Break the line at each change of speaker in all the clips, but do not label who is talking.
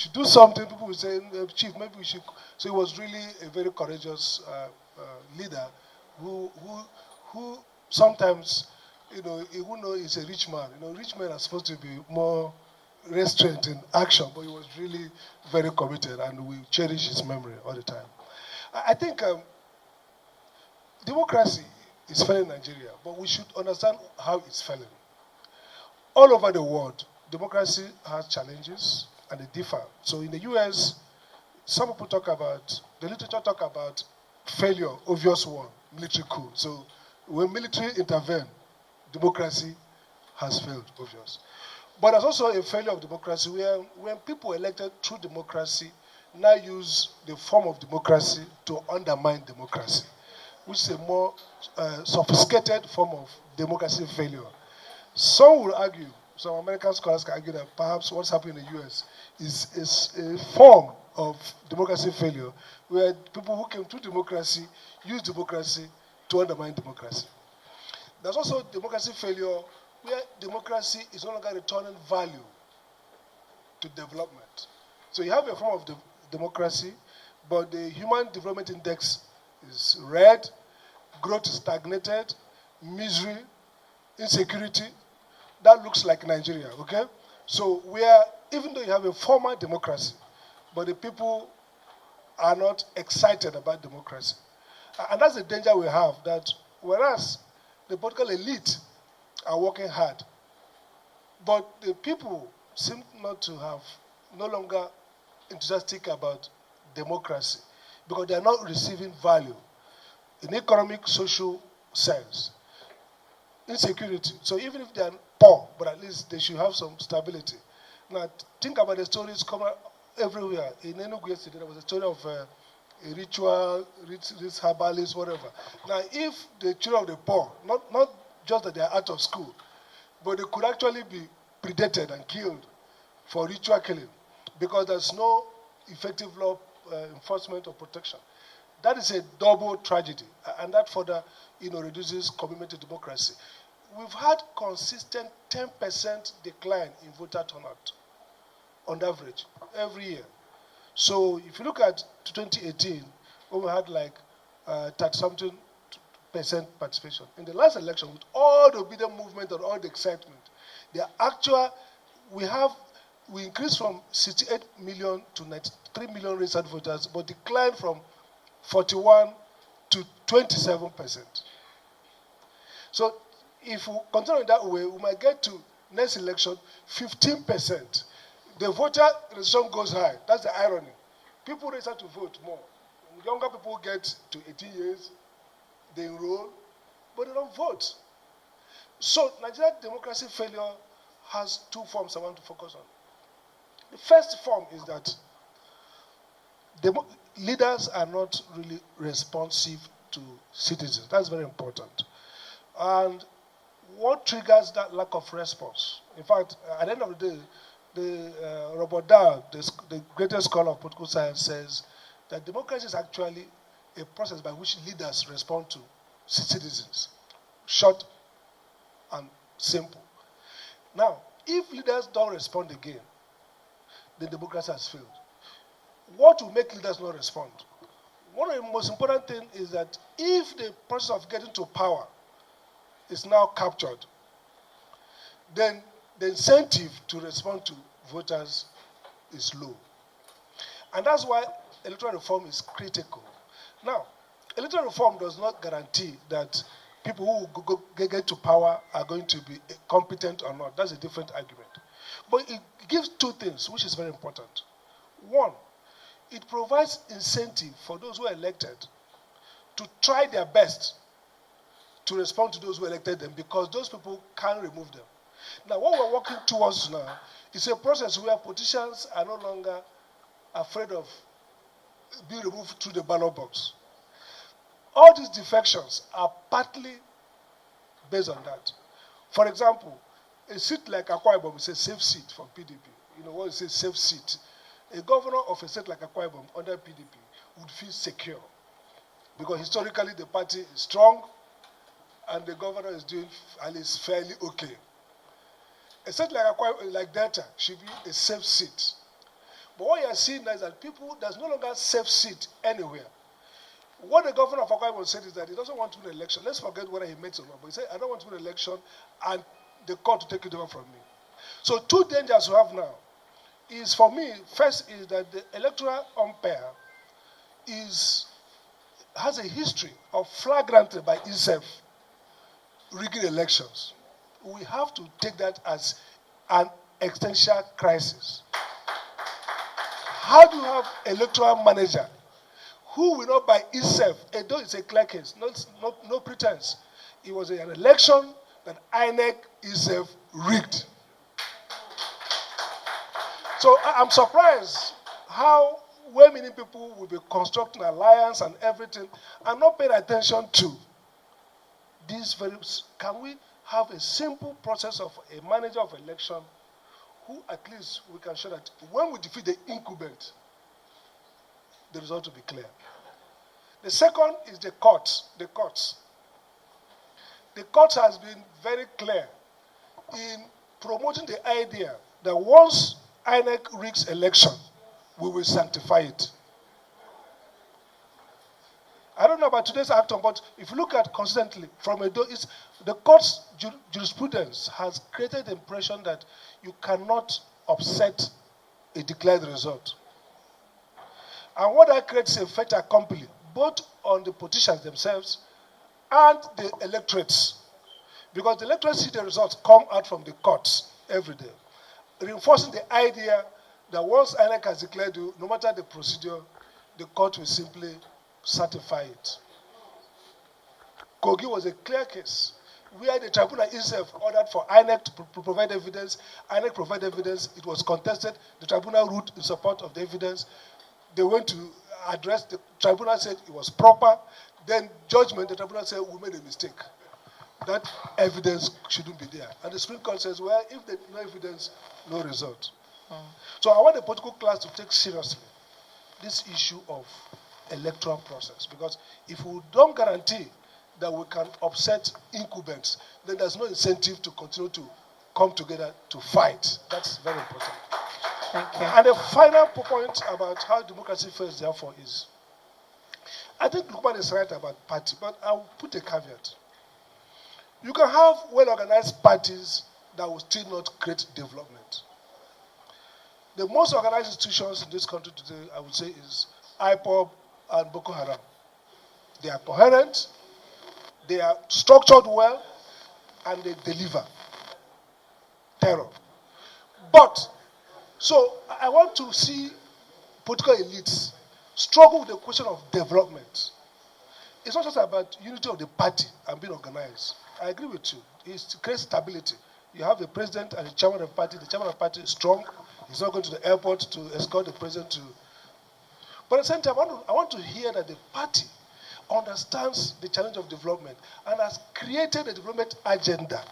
should do something. People will say, Chief, maybe we should. So he was really a very courageous leader who sometimes, even though he's a rich man, rich men are supposed to be more restrained in action, but he was really very committed, and we cherish his memory all the time. I think democracy is failing in Nigeria, but we should understand how it's failing. All over the world, democracy has challenges, and they differ. So in the US, some people the literature talk about failure, obvious one, military coup. So when military intervene, democracy has failed, obvious. But there's also a failure of democracy where when people elected through democracy now use the form of democracy to undermine democracy, which is a more sophisticated form of democracy failure. Some will argue, some American scholars can argue that perhaps what's happening in the US is a form of democracy failure where people who came through democracy use democracy to undermine democracy. There's also democracy failure where democracy is no longer returning value to development. So you have a form of democracy, but the Human Development Index is red, growth is stagnated, misery, insecurity. That looks like Nigeria, okay? So even though you have a formal democracy, but the people are not excited about democracy. And that's the danger we have, that whereas the political elite are working hard, but the people seem not to have no longer enthusiastic about democracy because they are not receiving value in economic, social sense. Insecurity. So even if they are poor, but at least they should have some stability. Now, think about the stories coming everywhere. In Enugu yesterday, there was a story of a ritual, this herbalist, whatever. Now, if the children of the poor, not just that they are out of school, but they could actually be predated and killed for ritual killing because there's no effective law enforcement or protection. That is a double tragedy, and that further, reduces commitment to democracy. We've had consistent 10% decline in voter turnout, on average, every year. So if you look at 2018, when we had like 30-something% participation, in the last election, with all the obedient movement and all the excitement, we increased from 68 million to 93 million registered voters, but declined from 41 to 27%. So if we continue in that way, we might get to next election 15%. The voter registration goes high. That's the irony. People register to vote more. When younger people get to 18 years, they enroll, but they don't vote. So Nigerian democracy failure has two forms I want to focus on. The first form is that leaders are not really responsive to citizens. That's very important. And what triggers that lack of response? In fact, at the end of the day, Robert Dahl, the greatest scholar of political science, says that democracy is actually a process by which leaders respond to citizens. Short and simple. Now, if leaders don't respond again, then democracy has failed. What will make leaders not respond? One of the most important things is that if the process of getting to power is now captured, then the incentive to respond to voters is low. And that's why electoral reform is critical. Now, electoral reform does not guarantee that people who get to power are going to be competent or not. That's a different argument. But it gives two things, which is very important. One, it provides incentive for those who are elected to try their best to respond to those who elected them because those people can't remove them. Now, what we're working towards now is a process where politicians are no longer afraid of being removed through the ballot box. All these defections are partly based on that. For example, a seat like Akwa Ibom is a safe seat for PDP. You know what is a safe seat? A governor of a state like Akwa Ibom under PDP would feel secure because historically the party is strong and the governor is doing at least fairly okay. A state like Delta should be a safe seat. But what are seeing now is that there's no longer safe seat anywhere. What the governor of Akwa Ibom said is that he doesn't want to win an election. Let's forget whether he made or not. But he said, I don't want to win an election and the court to take it over from me. So two dangers we have now is, for me, first is that the electoral umpire has a history of flagrantly by itself rigging elections. We have to take that as an existential crisis. How do you have electoral manager who will not by itself, though it's a clear case, no pretense, it was an election that INEC itself rigged. So I'm surprised how many people will be constructing alliance and everything and not paying attention to this very. Can we have a simple process of a manager of election who at least we can show that when we defeat the incumbent, the result will be clear. The second is the courts. The courts has been very clear in promoting the idea that once INEC rigs election, we will sanctify it. I don't know about today's act, but if you look at consistently from the court's jurisprudence has created the impression that you cannot upset a declared result. And what that creates a fait accompli, both on the politicians themselves and the electorates. Because the electorates see the results come out from the courts every day, reinforcing the idea that once INEC has declared you, no matter the procedure, the court will simply certify it. Kogi was a clear case where the tribunal itself ordered for INEC to provide evidence. INEC provided evidence. It was contested. The tribunal ruled in support of the evidence. They went to address, the tribunal said it was proper. Then judgment, the tribunal said we made a mistake. That evidence shouldn't be there. And the Supreme Court says, well, if there's no evidence, no result. So I want the political class to take seriously this issue of electoral process, because if we don't guarantee that we can upset incumbents, then there's no incentive to continue to come together to fight. That's very important.
Thank you.
And the final point about how democracy fails, therefore, is I think Lukman is right about party, but I'll put a caveat. You can have well-organized parties that will still not create development. The most organized institutions in this country today, I would say, is IPOB and Boko Haram. They are coherent, they are structured well, and they deliver terror. But, so I want to see political elites struggle with the question of development. It's not just about unity of the party and being organized. I agree with you. It creates stability. You have the president and the chairman of the party. The chairman of the party is strong. He's not going to the airport to escort the president to. But at the same time, I want to hear that the party understands the challenge of development and has created a development agenda.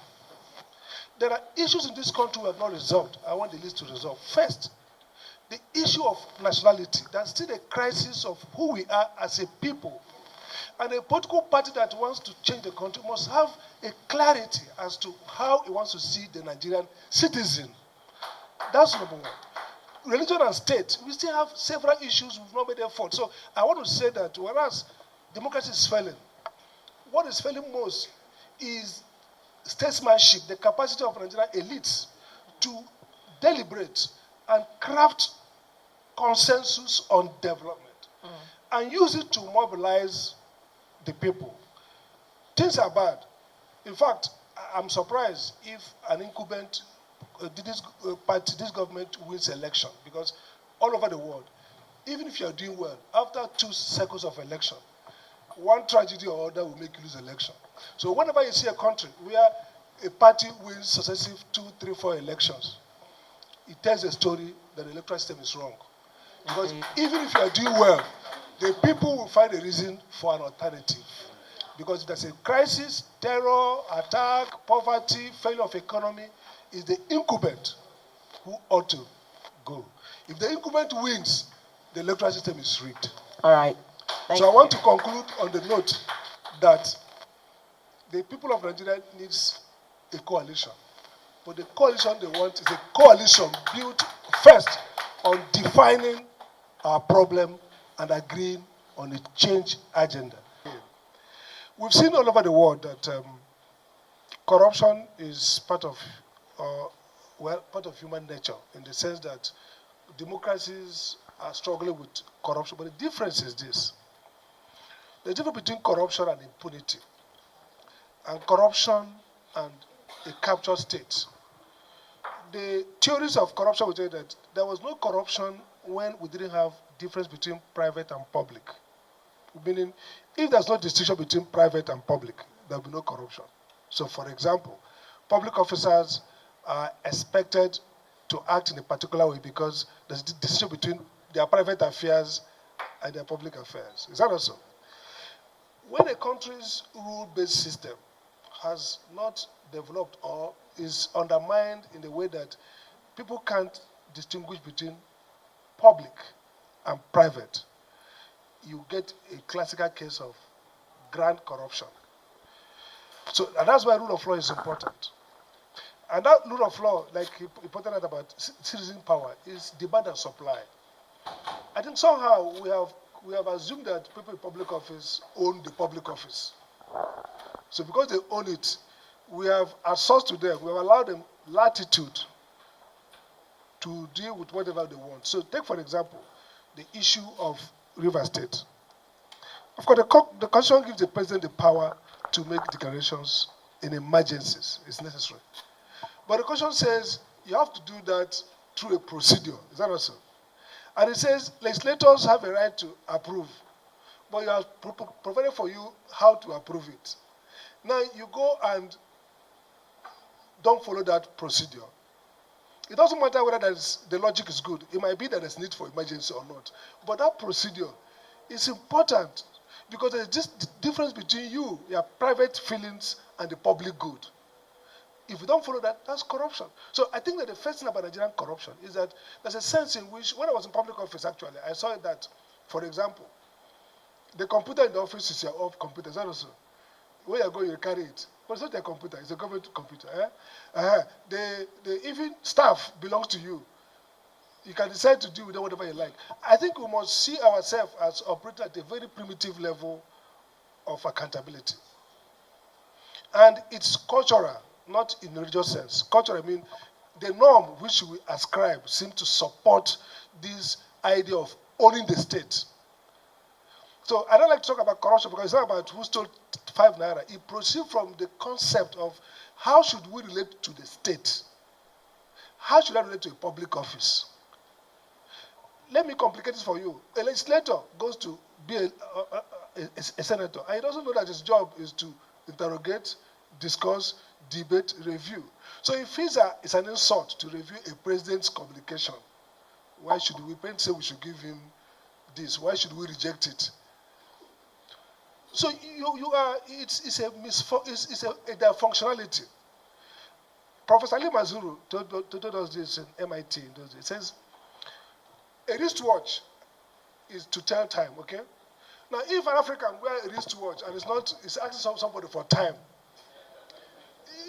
There are issues in this country we have not resolved. I want the list to resolve. First, the issue of nationality. There's still a crisis of who we are as a people. And a political party that wants to change the country must have a clarity as to how it wants to see the Nigerian citizen. That's number one. Religion and state, we still have several issues we've not made effort. So I want to say that whereas democracy is failing, what is failing most is statesmanship, the capacity of Nigerian elites to deliberate and craft consensus on development and use it to mobilize the people. Things are bad. In fact, I'm surprised if an incumbent this government wins election, because all over the world, even if you are doing well, after 2 cycles of election, one tragedy or other will make you lose election. So whenever you see a country where a party wins successive 2, 3, 4 elections, it tells a story that the electoral system is wrong. Because even if you are doing well, the people will find a reason for an alternative. Because if there's a crisis, terror, attack, poverty, failure of economy, is the incumbent who ought to go. If the incumbent wins, the electoral system is rigged.
All right.
So I want to conclude on the note that the people of Nigeria needs a coalition. But the coalition they want is a coalition built first on defining our problem and agreeing on a change agenda. We've seen all over the world that corruption is part of human nature, in the sense that democracies are struggling with corruption. But the difference is this: the difference between corruption and impunity, and corruption and a captured state. The theories of corruption would say that there was no corruption when we didn't have difference between private and public. Meaning, if there's no distinction between private and public, there will be no corruption. So, for example, public officers are expected to act in a particular way because there's a distinction between their private affairs and their public affairs. Is that also? When a country's rule-based system has not developed or is undermined in the way that people can't distinguish between public and private, you get a classical case of grand corruption. So, and that's why rule of law is important. And that rule of law, like he pointed out about citizen power, is demand and supply. I think somehow we have assumed that people in public office own the public office. So because they own it, we have outsourced to them, we have allowed them latitude to deal with whatever they want. So take, for example, the issue of River State. Of course, the Constitution gives the president the power to make declarations in emergencies. It's necessary. But the Constitution says you have to do that through a procedure. Is that also? And it says legislators have a right to approve, but you have provided for you how to approve it. Now you go and don't follow that procedure. It doesn't matter whether the logic is good. It might be that there's need for emergency or not. But that procedure is important because there's this difference between your private feelings, and the public good. If you don't follow that, that's corruption. So I think that the first thing about Nigerian corruption is that there's a sense in which, when I was in public office actually, I saw that, for example, the computer in the office is your own computer. Is that also? Where you go, you carry it. But it's not your computer, it's a government computer. The even staff belongs to you. You can decide to do with them whatever you like. I think we must see ourselves as operating at a very primitive level of accountability. And it's cultural, not in a religious sense. Cultural, I mean, the norm which we ascribe seems to support this idea of owning the state. So I don't like to talk about corruption because it's not about who stole 5 naira. It proceeds from the concept of how should we relate to the state? How should I relate to a public office? Let me complicate this for you. A legislator goes to be a senator, and he doesn't know that his job is to interrogate, discuss, debate, review. So if it's an insult to review a president's communication, why should we say we should give him this? Why should we reject it? So it's a functionality. Professor Ali Mazuru told us this in MIT in those days. He says, a wristwatch is to tell time, okay? Now, if an African wears a wristwatch and is asking somebody for time,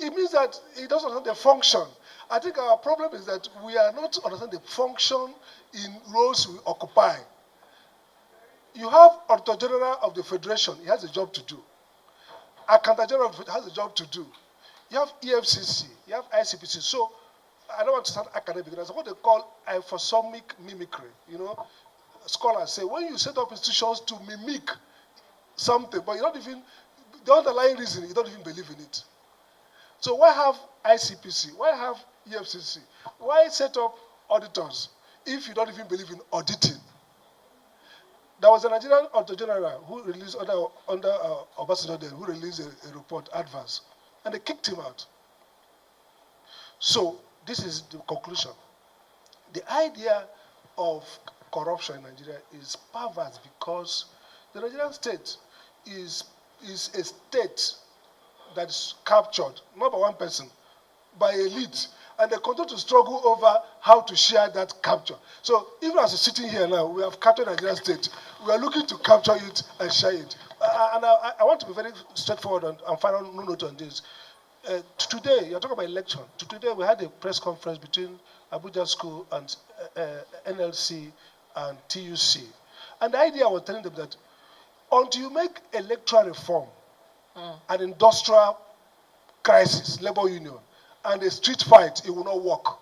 it means that he doesn't understand the function. I think our problem is that we are not understanding the function in roles we occupy. You have Auditor General of the Federation, he has a job to do. Accountant General has a job to do. You have EFCC, you have ICPC. So, I don't want to start academic, that's what they call hyphosomnic mimicry. You know, scholars say when you set up institutions to mimic something, but you don't even, the underlying reason, you don't even believe in it. So why have ICPC? Why have EFCC? Why set up auditors if you don't even believe in auditing? There was a Nigerian Auditor General who released under Obasanjo then, who released a report, Advance, and they kicked him out. So this is the conclusion. The idea of corruption in Nigeria is perverse because the Nigerian state is a state that is captured, not by one person, by elite, and they continue to struggle over how to share that capture. So even as we're sitting here now, we have captured the Nigerian state. We are looking to capture it and share it. And I want to be very straightforward and final note on this. Today, you're talking about election. Today, we had a press conference between Abuja School and NLC and TUC. And the idea was telling them that until you make electoral reform, an industrial crisis, labor union, and a street fight, it will not work.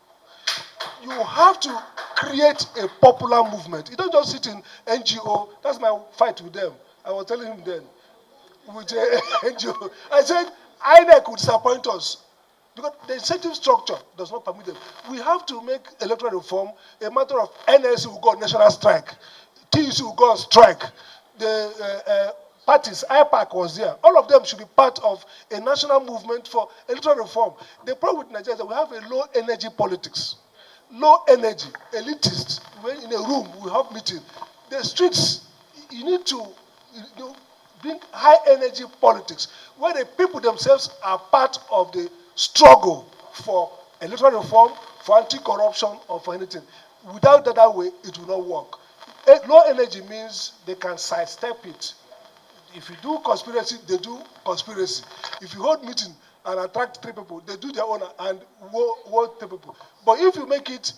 You have to create a popular movement. You don't just sit in NGO. That's my fight with them. I was telling him then, with NGO. I said, INEC would disappoint us. Because the incentive structure does not permit them. We have to make electoral reform a matter of NLC will go on national strike. TUC will go on strike. The parties, IPAC was there. All of them should be part of a national movement for electoral reform. The problem with Nigeria is that we have a low energy politics. Low energy, elitist. When in a room, we have meeting. The streets, you need to bring high energy politics, where the people themselves are part of the struggle for electoral reform, for anti-corruption, or for anything. Without that way, it will not work. Low energy means they can sidestep it. If you do conspiracy, they do conspiracy. If you hold meeting and attract 3 people, they do their own and vote 3 people. But if you make it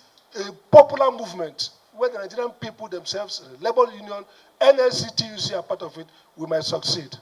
a popular movement, where the Nigerian people themselves, the labor union, NLC, TUC are part of it, we might succeed.